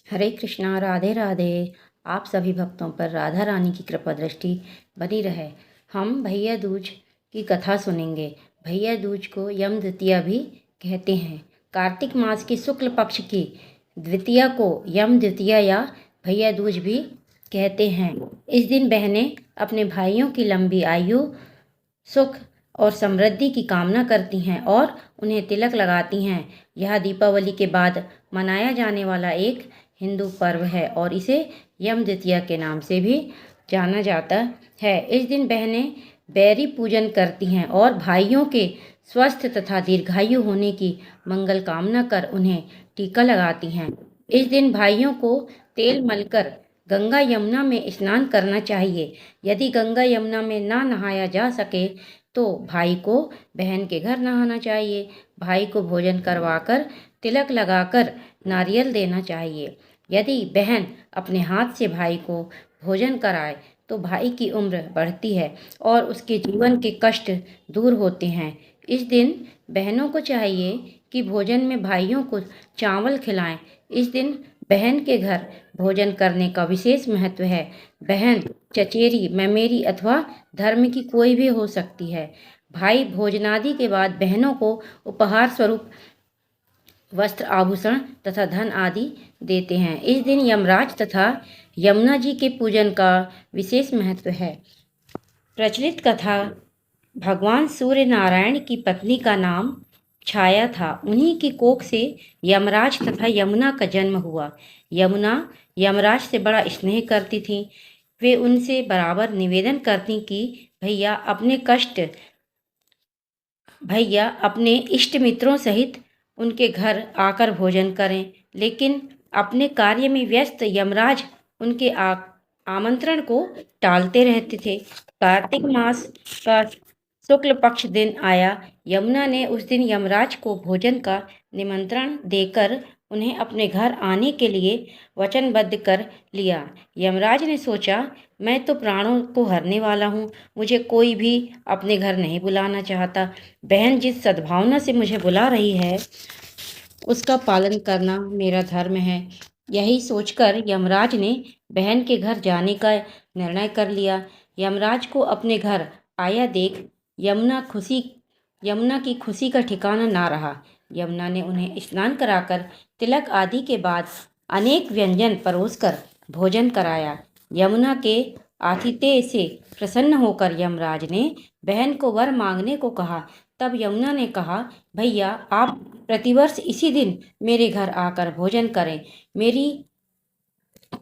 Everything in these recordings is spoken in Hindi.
हरे कृष्णा, राधे राधे। आप सभी भक्तों पर राधा रानी की कृपा दृष्टि बनी रहे। हम भैया दूज की कथा सुनेंगे। भैया दूज को यम द्वितीया भी कहते हैं। कार्तिक मास की शुक्ल पक्ष की द्वितीया को यम द्वितीया या भैया दूज भी कहते हैं। इस दिन बहनें अपने भाइयों की लंबी आयु, सुख और समृद्धि की कामना करती हैं और उन्हें तिलक लगाती हैं। यह दीपावली के बाद मनाया जाने वाला एक हिंदू पर्व है और इसे यम द्वितीया के नाम से भी जाना जाता है। इस दिन बहनें बैरी पूजन करती हैं और भाइयों के स्वस्थ तथा दीर्घायु होने की मंगल कामना कर उन्हें टीका लगाती हैं। इस दिन भाइयों को तेल मलकर गंगा यमुना में स्नान करना चाहिए। यदि गंगा यमुना में ना नहाया जा सके तो भाई को बहन के घर नहाना चाहिए। भाई को भोजन करवाकर तिलक लगाकर नारियल देना चाहिए। यदि बहन अपने हाथ से भाई को भोजन कराए तो भाई की उम्र बढ़ती है और उसके जीवन के कष्ट दूर होते हैं। इस दिन बहनों को चाहिए कि भोजन में भाइयों को चावल खिलाएं। इस दिन बहन के घर भोजन करने का विशेष महत्व है। बहन चचेरी, ममेरी अथवा धर्म की कोई भी हो सकती है। भाई भोजनादि के बाद बहनों को उपहार स्वरूप वस्त्र, आभूषण तथा धन आदि देते हैं। इस दिन यमराज तथा यमुना जी के पूजन का विशेष महत्व है। प्रचलित कथा, भगवान सूर्य नारायण की पत्नी का नाम छाया था। उन्हीं की कोख से यमराज तथा यमुना का जन्म हुआ। यमुना यमराज से बड़ा स्नेह करती थी। वे उनसे बराबर निवेदन करती कि भैया अपने इष्ट मित्रों सहित उनके घर आकर भोजन करें। लेकिन अपने कार्य में व्यस्त यमराज उनके आमंत्रण को टालते रहते थे। कार्तिक मास का शुक्ल पक्ष दिन आया। यमुना ने उस दिन यमराज को भोजन का निमंत्रण देकर उन्हें अपने घर आने के लिए वचनबद्ध कर लिया। यमराज ने सोचा, मैं तो प्राणों को हरने वाला हूँ, मुझे कोई भी अपने घर नहीं बुलाना चाहता। बहन जिस सद्भावना से मुझे बुला रही है उसका पालन करना मेरा धर्म है। यही सोचकर यमराज ने बहन के घर जाने का निर्णय कर लिया। यमराज को अपने घर आया देख यमुना की खुशी का ठिकाना ना रहा। यमुना ने उन्हें स्नान कराकर तिलक आदि के बाद अनेक व्यंजन परोसकर भोजन कराया। यमुना के आतिथ्य से प्रसन्न होकर यमराज ने बहन को वर मांगने को कहा। तब यमुना ने कहा, भैया आप प्रतिवर्ष इसी दिन मेरे घर आकर भोजन करें। मेरी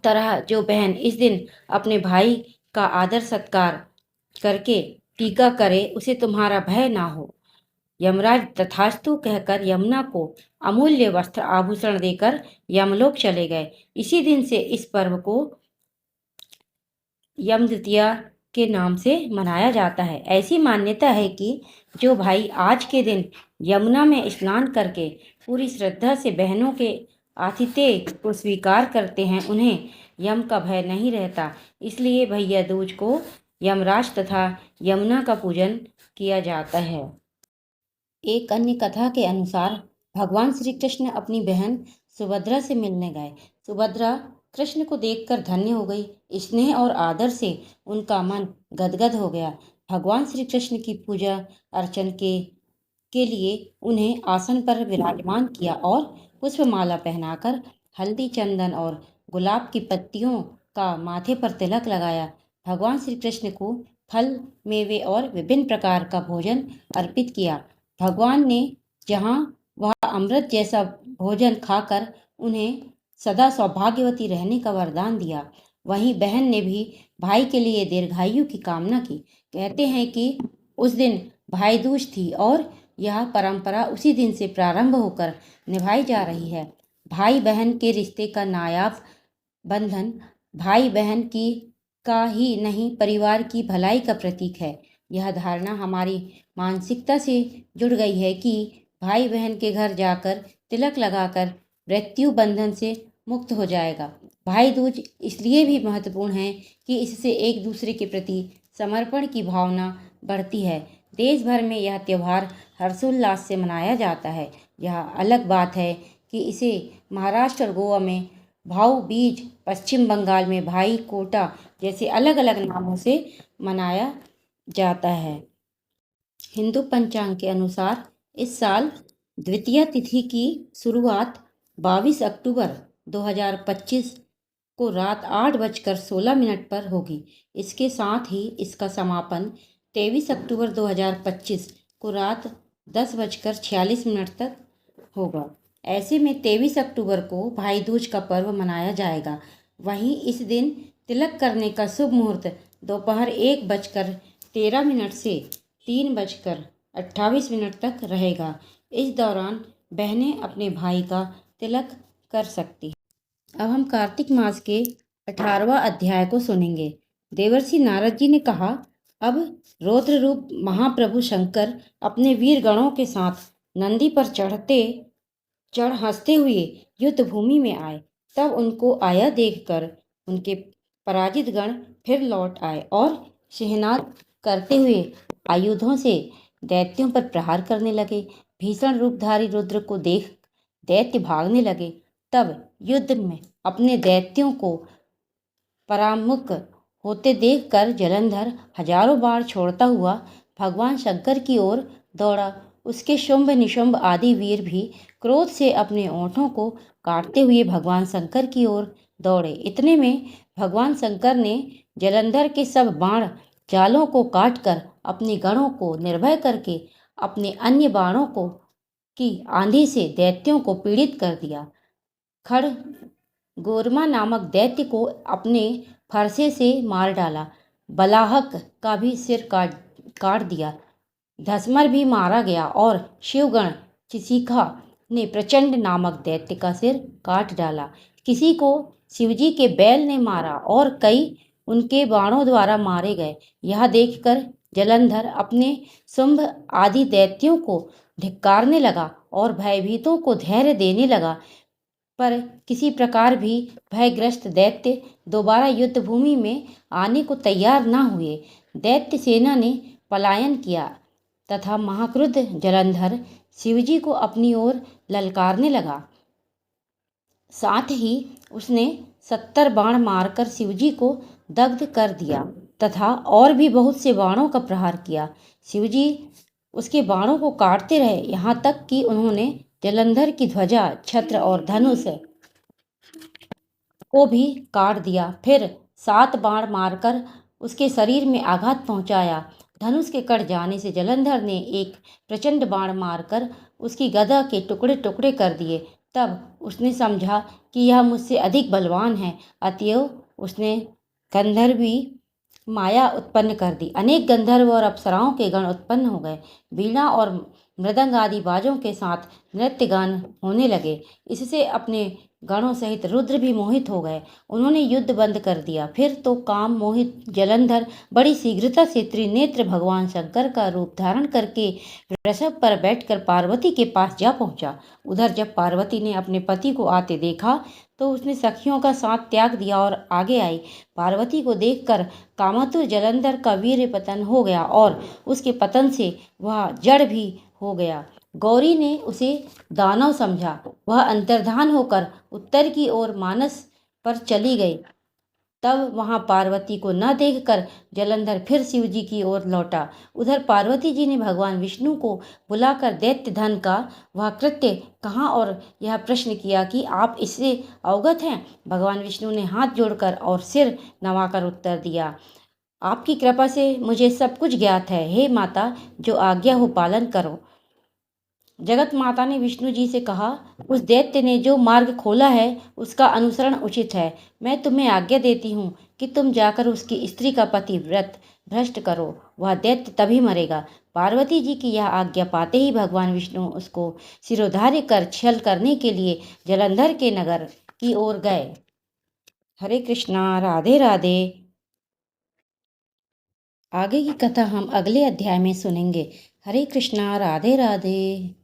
तरह जो बहन इस दिन अपने भाई का आदर सत्कार करके टीका करे, उसे तुम्हारा भय ना हो। यमराज तथास्तु कहकर यमुना को अमूल्य वस्त्र आभूषण देकर यमलोक चले गए। इसी दिन से इस पर्व को यम द्वितीया के नाम से मनाया जाता है। ऐसी मान्यता है कि जो भाई आज के दिन यमुना में स्नान करके पूरी श्रद्धा से बहनों के आतिथ्य को स्वीकार करते हैं, उन्हें यम का भय नहीं रहता। इसलिए भैया दूज को यमराज तथा यमुना का पूजन किया जाता है। एक अन्य कथा के अनुसार भगवान श्री कृष्ण अपनी बहन सुभद्रा से मिलने गए। सुभद्रा कृष्ण को देखकर धन्य हो गई। स्नेह और आदर से उनका मन गदगद हो गया। भगवान श्री कृष्ण की पूजा अर्चन के लिए उन्हें आसन पर विराजमान किया और पुष्पमाला पहनाकर हल्दी, चंदन और गुलाब की पत्तियों का माथे पर तिलक लगाया। भगवान श्री कृष्ण को फल, मेवे और विभिन्न प्रकार का भोजन अर्पित किया। भगवान ने जहाँ वह अमृत जैसा भोजन खाकर उन्हें सदा सौभाग्यवती रहने का वरदान दिया, वहीं बहन ने भी भाई के लिए दीर्घायु की कामना की। कहते हैं कि उस दिन भाई दूज थी और यह परंपरा उसी दिन से प्रारंभ होकर निभाई जा रही है। भाई बहन के रिश्ते का नायाब बंधन भाई बहन की का ही नहीं, परिवार की भलाई का प्रतीक है। यह धारणा हमारी मानसिकता से जुड़ गई है कि भाई बहन के घर जाकर तिलक लगाकर मृत्यु बंधन से मुक्त हो जाएगा। भाई दूज इसलिए भी महत्वपूर्ण है कि इससे एक दूसरे के प्रति समर्पण की भावना बढ़ती है। देश भर में यह त्यौहार हर्षोल्लास से मनाया जाता है। यह अलग बात है कि इसे महाराष्ट्र और गोवा में भाऊ बीज पश्चिम बंगाल में भाई कोटा जैसे अलग अलग नामों से मनाया जाता है। हिंदू पंचांग के अनुसार इस साल द्वितीय तिथि की शुरुआत 22 अक्टूबर 2025 को रात 8:16 पर होगी। इसके साथ ही इसका समापन 23 अक्टूबर 2025 को रात 10:46 तक होगा। ऐसे में 23 अक्टूबर को भाई दूज का पर्व मनाया जाएगा। वहीं इस दिन तिलक करने का शुभ मुहूर्त दोपहर 1:13 से 3:28 तक रहेगा। इस दौरान बहनें अपने भाई का तिलक कर सकती हैं। अब हम कार्तिक मास के 18वां अध्याय को सुनेंगे। देवर्षि नारद जी ने कहा, अब रौद्र रूप महाप्रभु शंकर अपने वीर गणों के साथ नंदी पर चढ़ हंसते हुए युद्ध भूमि में आए। तब उनको आया देखकर उनके पराजित गण फिर लौट आए और शहनाद करते हुए आयुधों से दैत्यों पर प्रहार करने लगे। भीषण रूपधारी रुद्र को देख दैत्य भागने लगे। तब युद्ध में अपने दैत्यों को परामुख होते देखकर जलंधर हजारों बाण छोड़ता हुआ भगवान शंकर की ओर दौड़ा। उसके शुंभ निशुंभ आदि वीर भी क्रोध से अपने ओंठों को काटते हुए भगवान शंकर की ओर दौड़े। इतने में भगवान शंकर ने जलंधर के सब बाण जालों को काटकर अपने गणों को निर्भय करके अपने अन्य बाणों को की आंधी से दैत्यों को पीड़ित कर दिया। खड़ गोरमा नामक दैत्य को अपने फरसे से मार डाला। बलाहक का भी सिर काट दिया। धसमर भी मारा गया और शिवगण चिसिखा ने प्रचंड नामक दैत्य का सिर काट डाला। किसी को शिवजी के बैल ने मारा और कई उनके बाणों द्वारा मारे गए। यह देखकर जलंधर अपने शुंभ आदि दैत्यों को धिक्कारने लगा और भयभीतों को धैर्य देने लगा। पर किसी प्रकार भी भयग्रस्त दैत्य दोबारा युद्ध भूमि में आने को तैयार न हुए। दैत्य सेना ने पलायन किया तथा महाक्रुद्ध जलंधर शिवजी को अपनी ओर ललकारने लगा। साथ ही उसने 70 बाण मारकर शिवजी को दग्ध कर दिया तथा और भी बहुत से बाणों का प्रहार किया। शिवजी उसके बाणों को काटते रहे, यहाँ तक कि उन्होंने जलंधर की ध्वजा, छत्र और धनुष को भी काट दिया। फिर 7 बाण मारकर उसके शरीर में आघात पहुंचाया। धनुष के कट जाने से जलंधर ने एक प्रचंड बाण मारकर उसकी गदा के टुकड़े टुकड़े कर दिए। तब उसने समझा कि यह मुझसे अधिक बलवान है, अतएव उसने गंधर्वी माया उत्पन्न कर दी। अनेक गंधर्व और अप्सराओं के गण उत्पन्न हो गए। वीणा और मृदंग आदि बाजों के साथ नृत्य गान होने लगे। इससे अपने गणों सहित रुद्र भी मोहित हो गए। उन्होंने युद्ध बंद कर दिया। फिर तो काम मोहित जलंधर बड़ी शीघ्रता से त्रिनेत्र भगवान शंकर का रूप धारण करके वृषभ पर बैठकर पार्वती के पास जा पहुंचा। उधर जब पार्वती ने अपने पति को आते देखा तो उसने सखियों का साथ त्याग दिया और आगे आई। पार्वती को देखकर कामातुर जलंधर का वीर्य पतन हो गया और उसके पतन से वह जड़ भी हो गया। गौरी ने उसे दानव समझा। वह अंतर्धान होकर उत्तर की ओर मानस पर चली गई। तब वहां पार्वती को न देखकर जलंधर फिर शिव जी की ओर लौटा। उधर पार्वती जी ने भगवान विष्णु को बुलाकर दैत्य धन का वह कृत्य कहाँ और यह प्रश्न किया कि आप इससे अवगत हैं। भगवान विष्णु ने हाथ जोड़कर और सिर नवाकर उत्तर दिया, आपकी कृपा से मुझे सब कुछ ज्ञात है। हे माता, जो आज्ञा हो पालन करो। जगत माता ने विष्णु जी से कहा, उस दैत्य ने जो मार्ग खोला है उसका अनुसरण उचित है। मैं तुम्हें आज्ञा देती हूँ कि तुम जाकर उसकी स्त्री का पतिव्रत भ्रष्ट करो। वह दैत्य तभी मरेगा। पार्वती जी की यह आज्ञा पाते ही भगवान विष्णु उसको सिरोधार्य कर छल करने के लिए जलंधर के नगर की ओर गए। हरे कृष्णा, राधे राधे। आगे की कथा हम अगले अध्याय में सुनेंगे। हरे कृष्णा, राधे राधे।